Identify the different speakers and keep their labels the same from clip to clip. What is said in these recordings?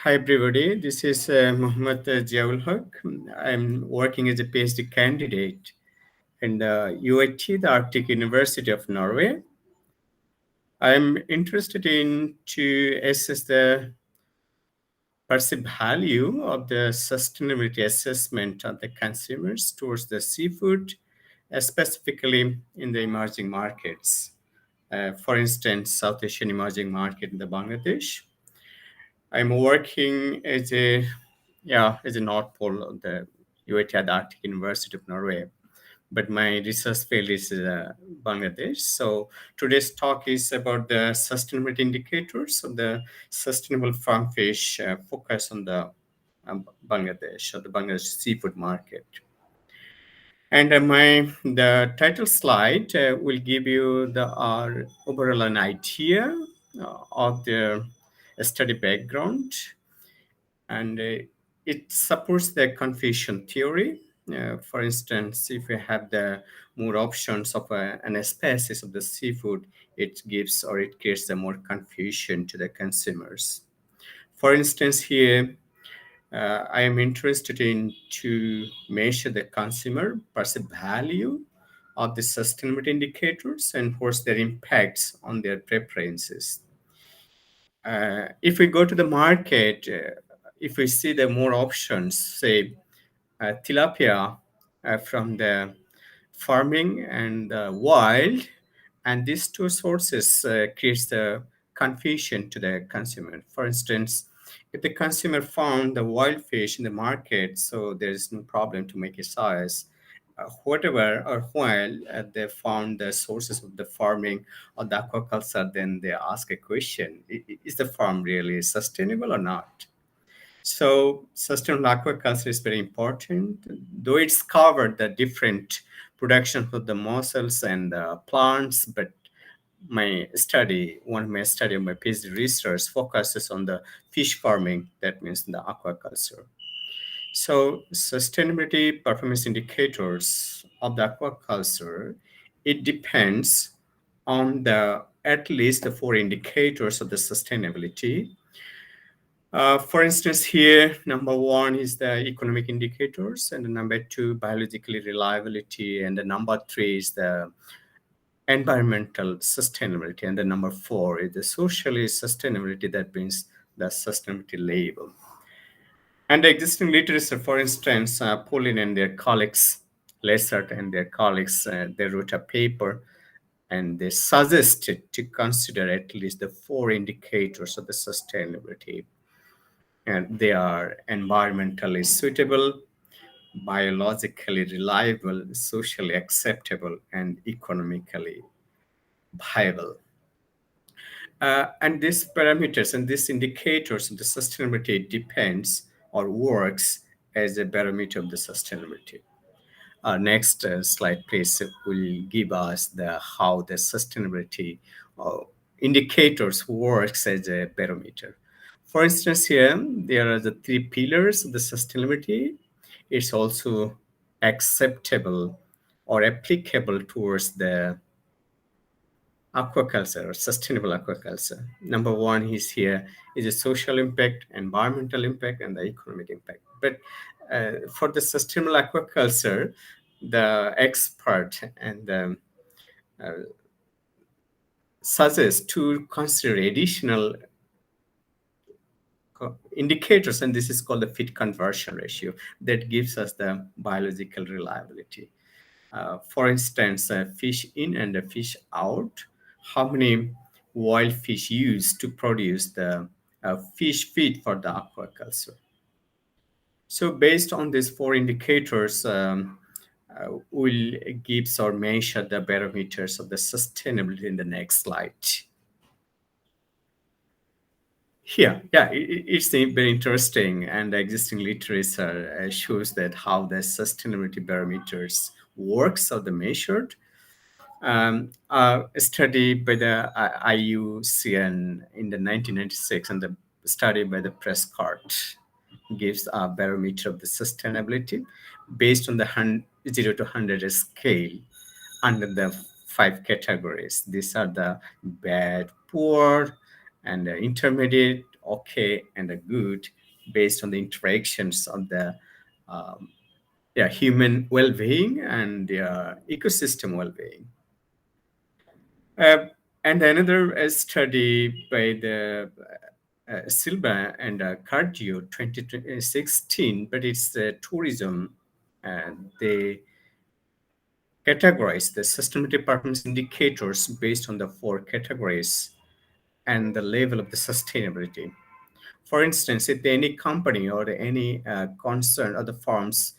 Speaker 1: Hi everybody, this is Mohammed Ziaul Hoque. I'm working as a PhD candidate in the UIT, the Arctic University of Norway. I'm interested in to assess the perceived value of the sustainability assessment of the consumers towards the seafood, specifically in the emerging markets. For instance, South Asian emerging market in the Bangladesh. I'm working as a North Pole of the UIT at the Arctic University of Norway, but my research field is Bangladesh. So today's talk is about the sustainability indicators of the sustainable farm fish focus on the Bangladesh or the Bangladesh seafood market. And the title slide will give you the overall an idea of the study background, and it supports the confusion theory. For instance, if you have the more options of an species of the seafood, it gives or it creates the more confusion to the consumers. For instance, here I am interested in to measure the consumer perceived value of the sustainability indicators and what's their impacts on their preferences. If we go to the market, if we see the more options, say tilapia from the farming and wild, and these two sources creates the confusion to the consumer. For instance, if the consumer found the wild fish in the market, so there's no problem to make a size. Whatever or while they found the sources of the farming or the aquaculture, then they ask a question: Is the farm really sustainable or not? So sustainable aquaculture is very important, though it's covered the different production of the mussels and plants. But one of my study of my PhD research focuses on the fish farming. That means the aquaculture. So sustainability performance indicators of the aquaculture, it depends on the at least the four indicators of the sustainability. For instance, here, number one is the economic indicators, and the number two, biologically reliability, and the number three is the environmental sustainability, and the number four is the socially sustainability, that means the sustainability label. And the existing literature, for instance, Pauline and their colleagues, Lessert and their colleagues, they wrote a paper and they suggested to consider at least the four indicators of the sustainability, and they are environmentally suitable, biologically reliable, socially acceptable, and economically viable. And these parameters and these indicators of the sustainability depends or works as a barometer of the sustainability. Next slide, please, will give us the how the sustainability uh, indicators works as a barometer. For instance, here there are the three pillars of the sustainability. It's also acceptable or applicable towards the aquaculture or sustainable aquaculture. Number one is here is a social impact, environmental impact, and the economic impact. But for the sustainable aquaculture, the expert and suggest to consider additional indicators, and this is called the feed conversion ratio that gives us the biological reliability. For instance, fish in and fish out, how many wild fish used to produce the fish feed for the aquaculture. So based on these four indicators, we'll give or measure the barometers of the sustainability in the next slide. It's very interesting, and the existing literature shows that how the sustainability barometers works or the measured. A study by the IUCN in the 1996 and the study by the Prescott gives a barometer of the sustainability based on the 0 to 100 scale under the five categories. These are the bad, poor, and intermediate okay and a good based on the interactions of the um, yeah, human well-being and ecosystem well-being. Uh, and another study by the Silva and Cardio 2016, but it's tourism. And they categorize the sustainability performance indicators based on the four categories and the level of the sustainability. For instance, if any company or any concern or the firms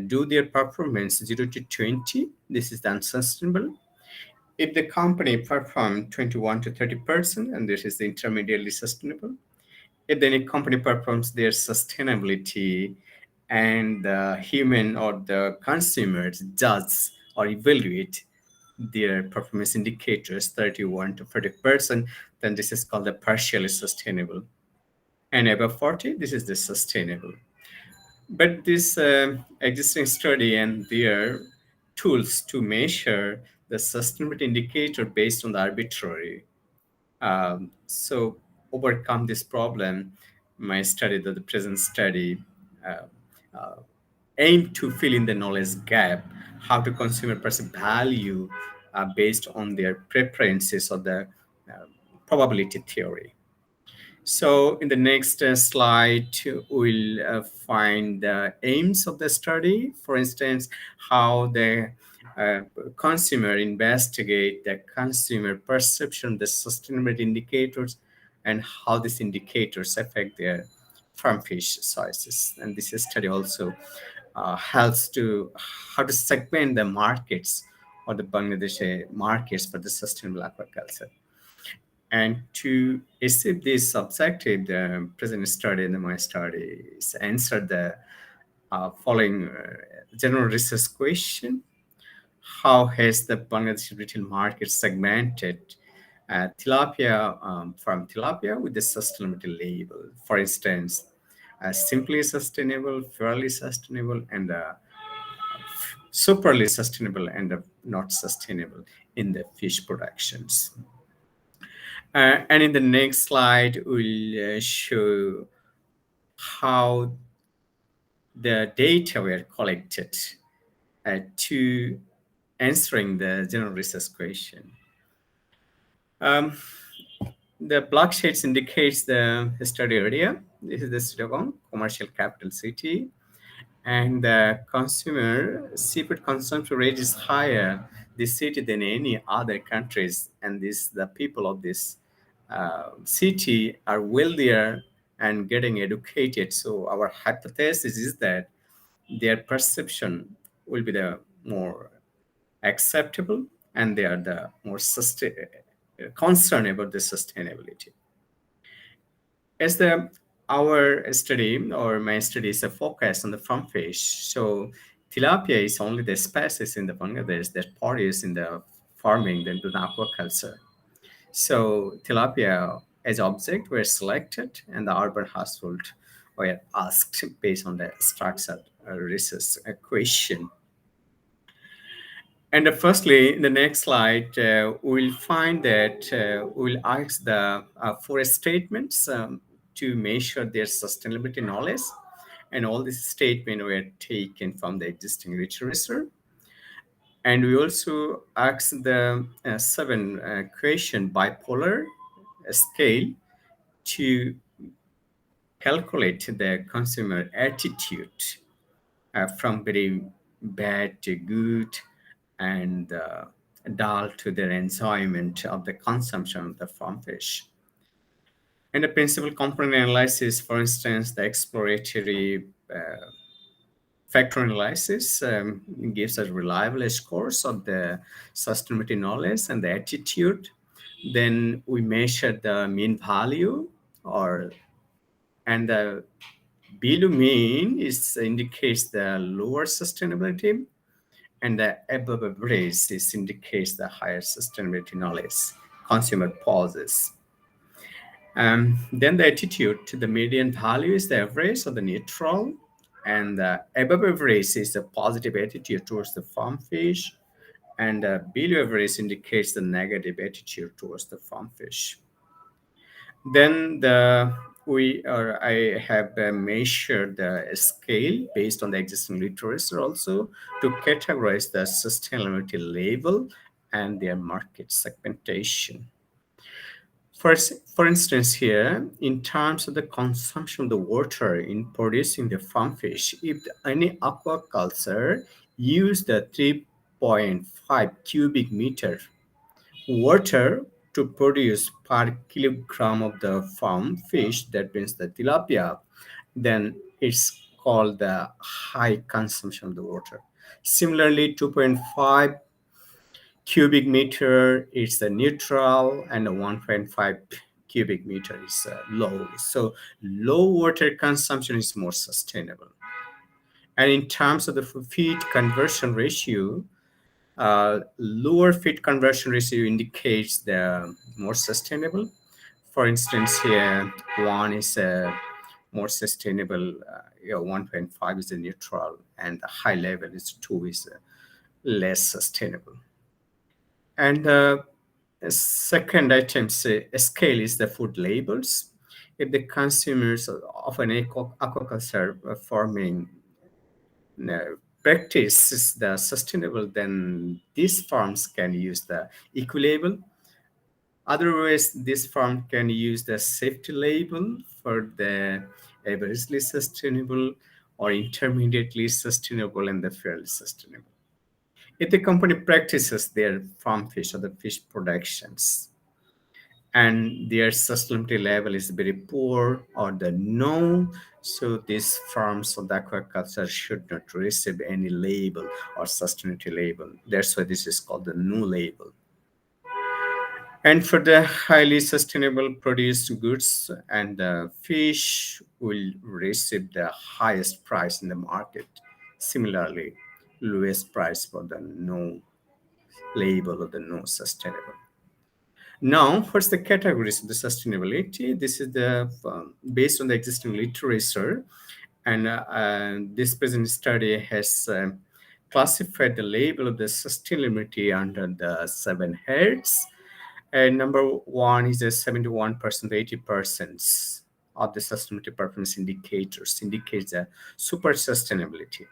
Speaker 1: do their performance 0 to 20, this is the unsustainable. If the company perform 21 to 30%, and this is the intermediately sustainable. If any company performs their sustainability and the human or the consumers judge or evaluate their performance indicators 31 to 40%, then this is called the partially sustainable. And above 40, this is the sustainable. But this existing study and their tools to measure the sustainability indicator based on the arbitrary. So overcome this problem, my study, the present study, uh, uh, aim to fill in the knowledge gap, how to consumer perceive value based on their preferences or the uh, probability theory. So in the next slide, we'll find the aims of the study. For instance, how the uh, consumer investigate the consumer perception, the sustainability indicators, and how these indicators affect their farm fish choices. And this study also helps to how to segment the markets or the Bangladeshi markets for the sustainable aquaculture. And to achieve this objective, the present study and my studies answered the following general research question. How has the Bangladeshi retail market segmented tilapia from tilapia with the sustainability label? For instance, simply sustainable, fairly sustainable, and superly sustainable and not sustainable in the fish productions. And in the next slide, we'll show how the data were collected to answering the general research question. Um, the black shades indicates the study area. This is the Chittagong, commercial capital city. And the consumer seafood consumption rate is higher this city than any other countries, and this the people of this city are wealthier and getting educated. So our hypothesis is that their perception will be the more acceptable, and they are the more concerned about the sustainability. As the our study or my study is a focus on the farm fish. So tilapia is only the species in the Bangladesh that produce in the farming than to the aquaculture. So tilapia as object were selected and the urban household were asked based on the structured research question. And firstly, in the next slide, we'll find that we'll ask the forest statements to measure their sustainability knowledge. And all these statements were taken from the existing literature. And we also asked the seven question bipolar scale to calculate the consumer attitude from very bad to good and dull to their enjoyment of the consumption of the farm fish. And the principal component analysis, for instance, the exploratory factor analysis gives us reliable scores of the sustainability knowledge and the attitude. Then we measure the mean value or and the below mean is indicates the lower sustainability, and the above average this indicates the higher sustainability knowledge consumer poses. Then the attitude to the median value is the average or the neutral, and the above average is the positive attitude towards the farm fish, and below average indicates the negative attitude towards the farm fish. Then the I have measured the scale based on the existing literature also to categorize the sustainability label and their market segmentation. For instance, here, in terms of the consumption of the water in producing the farm fish, if any aquaculture use the 3.5 cubic meter water to produce per kilogram of the farm fish, that means the tilapia, then it's called the high consumption of the water. Similarly, 2.5 cubic meter is the neutral, and the 1.5 cubic meter is low. So low water consumption is more sustainable. And in terms of the feed conversion ratio, lower feed conversion ratio indicates the more sustainable. For instance, here one is more sustainable, 1.5 is a neutral, and the high level is 2 is less sustainable. And the second item, say, scale is the food labels. If the consumers of an aquaculture farming practice the sustainable, then these farms can use the eco label. Otherwise, this farm can use the safety label for the averagely sustainable or intermediately sustainable and the fairly sustainable. If the company practices their farm fish or the fish productions and their sustainability level is very poor or the no, so these farms of the aquaculture should not receive any label or sustainability label. That's why this is called the no label. And for the highly sustainable produced goods, and the fish will receive the highest price in the market. Similarly, lowest price for the no label or the no sustainable. Now, what's the categories of the sustainability? This is the based on the existing literature, and this present study has classified the label of the sustainability under the 7 heads. And number one is a 71% to 80% of the sustainability performance indicators indicates the super sustainability.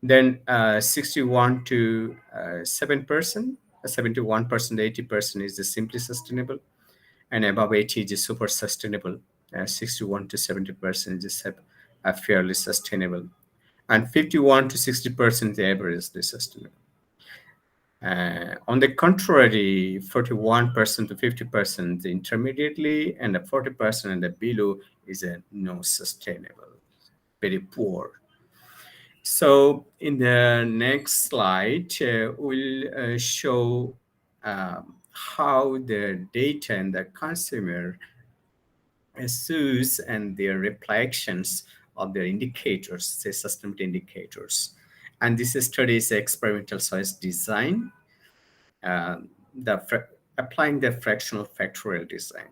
Speaker 1: Then 61 to 7%, 71%, 80% is the simply sustainable, and above 80 is the super sustainable. 61 to 70% is a fairly sustainable, and 51 to 60% the averagely sustainable. On the contrary, 41% to 50% intermediately, and the 40% and the below is a no sustainable, very poor. So in the next slide, we'll show how the data and the consumer issues and their reflections of their indicators, say sustainability indicators. And this study is experimental size design, uh, applying the fractional factorial design.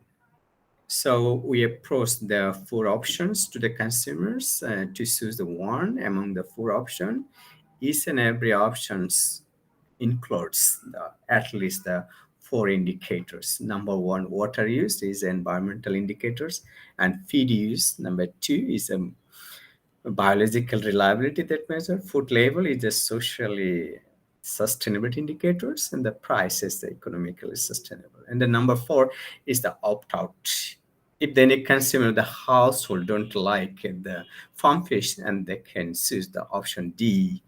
Speaker 1: So we approach the 4 options to the consumers to choose the one among the 4 options. Each and every options includes at least the 4 indicators. Number one, water use is environmental indicators, and feed use. Number two is biological reliability that measure. Food label is the socially sustainability indicators, and the price is the economically sustainable. And the number 4 is the opt-out. If any consumer of the household don't like the farm fish, and they can choose the option D.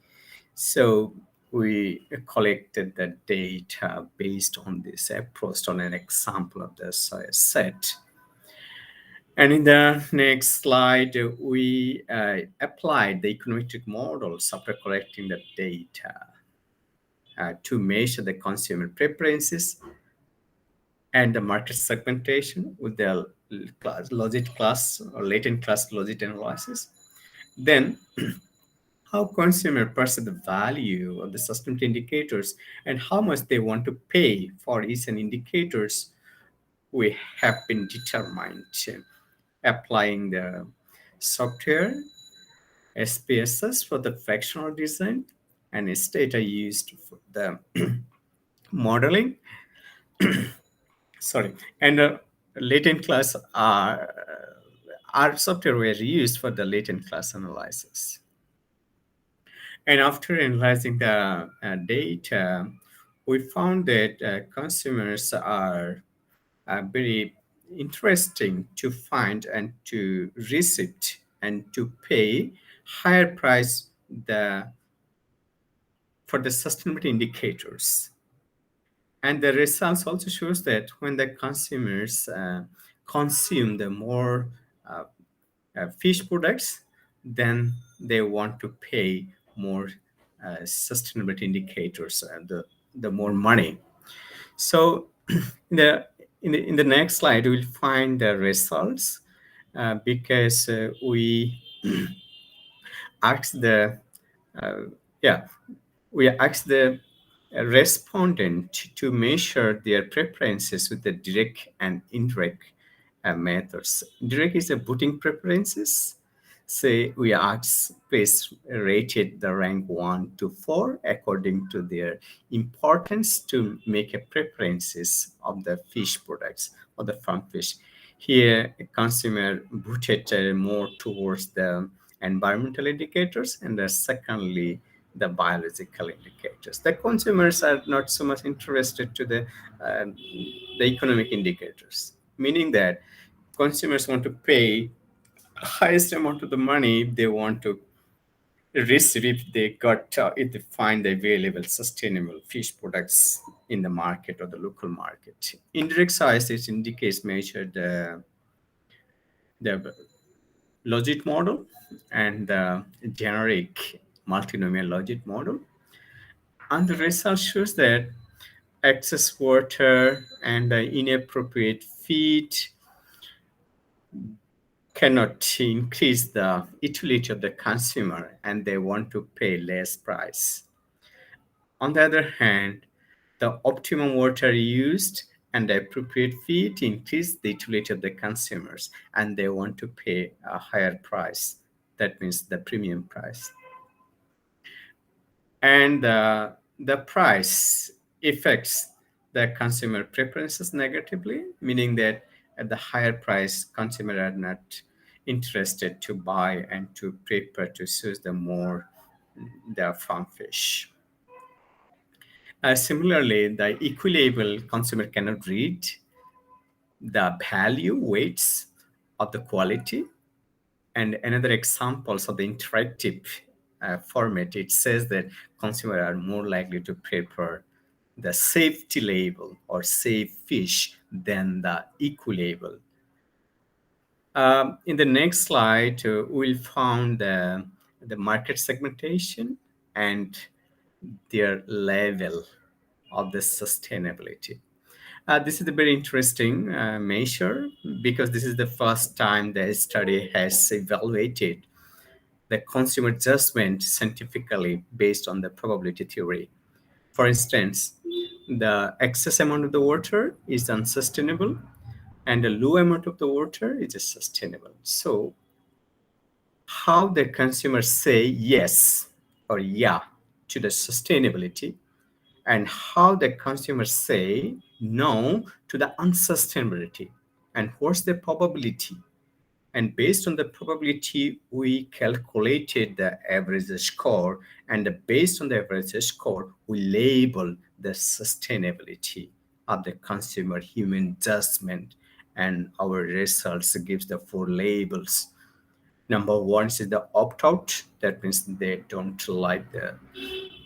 Speaker 1: So we collected the data based on this approach on an example of the set. And in the next slide, we applied the econometric models after collecting the data to measure the consumer preferences and the market segmentation with the logit class or latent class logit analysis. Then, how consumer perceive the value of the sustainability indicators and how much they want to pay for each and indicators we have been determined applying the software SPSS for the fractional design, and its data used for the modeling. Sorry, and latent class our software were used for the latent class analysis. And after analyzing the data, we found that consumers are very interesting to find and to receive and to pay higher price the for the sustainability indicators. And the results also shows that when the consumers consume the more uh, fish products, then they want to pay more sustainability indicators, the more money. So in the in the next slide, we'll find the results because we asked the uh, yeah we asked the respondent to measure their preferences with the direct and indirect methods. Direct is the booting preferences. Say we ask please rated the rank 1 to 4 according to their importance to make a preferences of the fish products or the farm fish. Here, a consumer booted more towards the environmental indicators, and secondly, the biological indicators. The consumers are not so much interested to the economic indicators, meaning that consumers want to pay highest amount of the money they want to receive if they find the available sustainable fish products in the market or the local market. Indirect size it indicates measured the logit model and the generic multinomial logit model. And the result shows that excess water and inappropriate feed cannot increase the utility of the consumer and they want to pay less price. On the other hand, the optimum water used and the appropriate feed increase the utility of the consumers and they want to pay a higher price. That means the premium price. And the price affects the consumer preferences negatively, meaning that at the higher price, consumers are not interested to buy and to prefer to choose the more the farm fish. Similarly, the equitable consumer cannot read the value weights of the quality. And another examples of the interactive format, it says that consumers are more likely to prefer the safety label or safe fish than the eco label. In the next slide, we'll find the market segmentation and their level of the sustainability. This is a very interesting measure because this is the first time the study has evaluated the consumer judgment scientifically based on the probability theory. For instance, the excess amount of the water is unsustainable and the low amount of the water is sustainable. So how the consumers say yes or yeah to the sustainability and how the consumers say no to the unsustainability and what's the probability. And based on the probability, we calculated the average score. And based on the average score, we label the sustainability of the consumer human judgment. And our results gives the four labels. Number one is the opt-out. That means they don't like the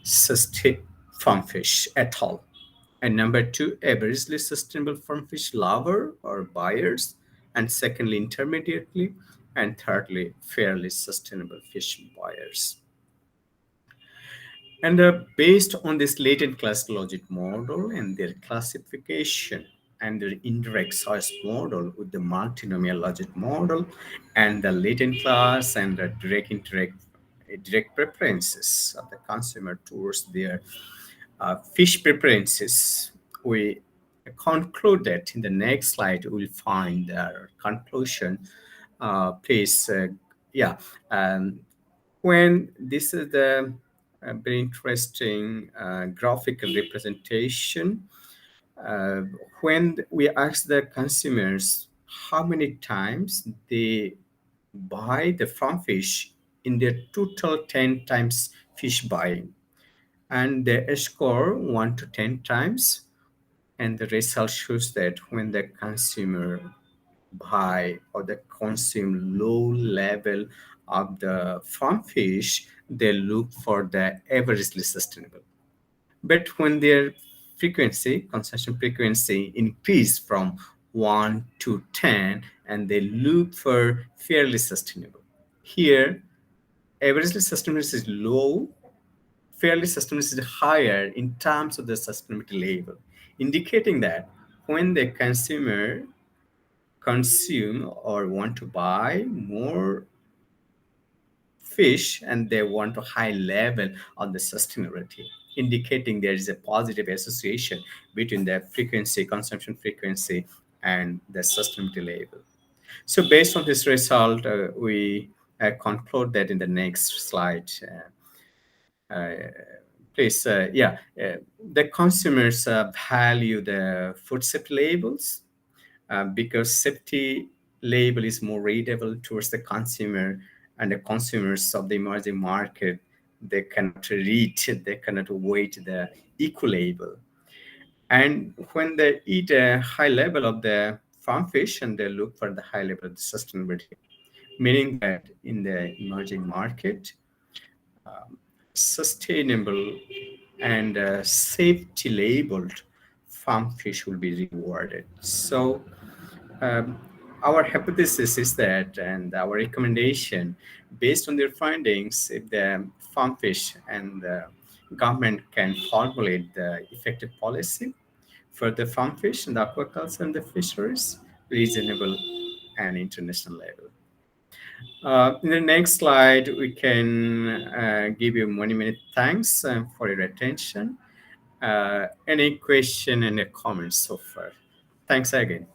Speaker 1: sustain farm fish at all. And number two, averagely sustainable farm fish lover or buyers. And secondly, intermediately. And thirdly, fairly sustainable fish buyers. And based on this latent class logic model and their classification and their indirect size model with the multinomial logic model and the latent class and the direct preferences of the consumer towards their fish preferences, we conclude that in the next slide we'll find our conclusion. Please, yeah. Um, when this is the very interesting graphical representation, uh, when we ask the consumers how many times they buy the farm fish in their total 10 times fish buying, and they score 1 to 10 times, and the result shows that when the consumer buy or they consume low level of the farm fish, they look for the averagely sustainable. But when their frequency, consumption frequency, increase from 1 to 10, and they look for fairly sustainable. Here, averagely sustainable is low, fairly sustainable is higher in terms of the sustainability level, indicating that when the consumer consume or want to buy more fish, and they want a high level of the sustainability, indicating there is a positive association between the frequency, consumption frequency, and the sustainability level. So based on this result, we conclude that in the next slide. Please, the consumers value the food safety labels because safety label is more readable towards the consumer, and the consumers of the emerging market, they cannot read, they cannot weight the eco label. And when they eat a high level of the farm fish, and they look for the high level of the sustainability, meaning that in the emerging market, sustainable and safety labeled farm fish will be rewarded. So um, our hypothesis is that, and our recommendation, based on their findings, if the farm fish and the government can formulate the effective policy for the farm fish and the aquaculture and the fisheries, reasonable and international level. In the next slide, we can give you many, many thanks for your attention. Any question and comments so far? Thanks again.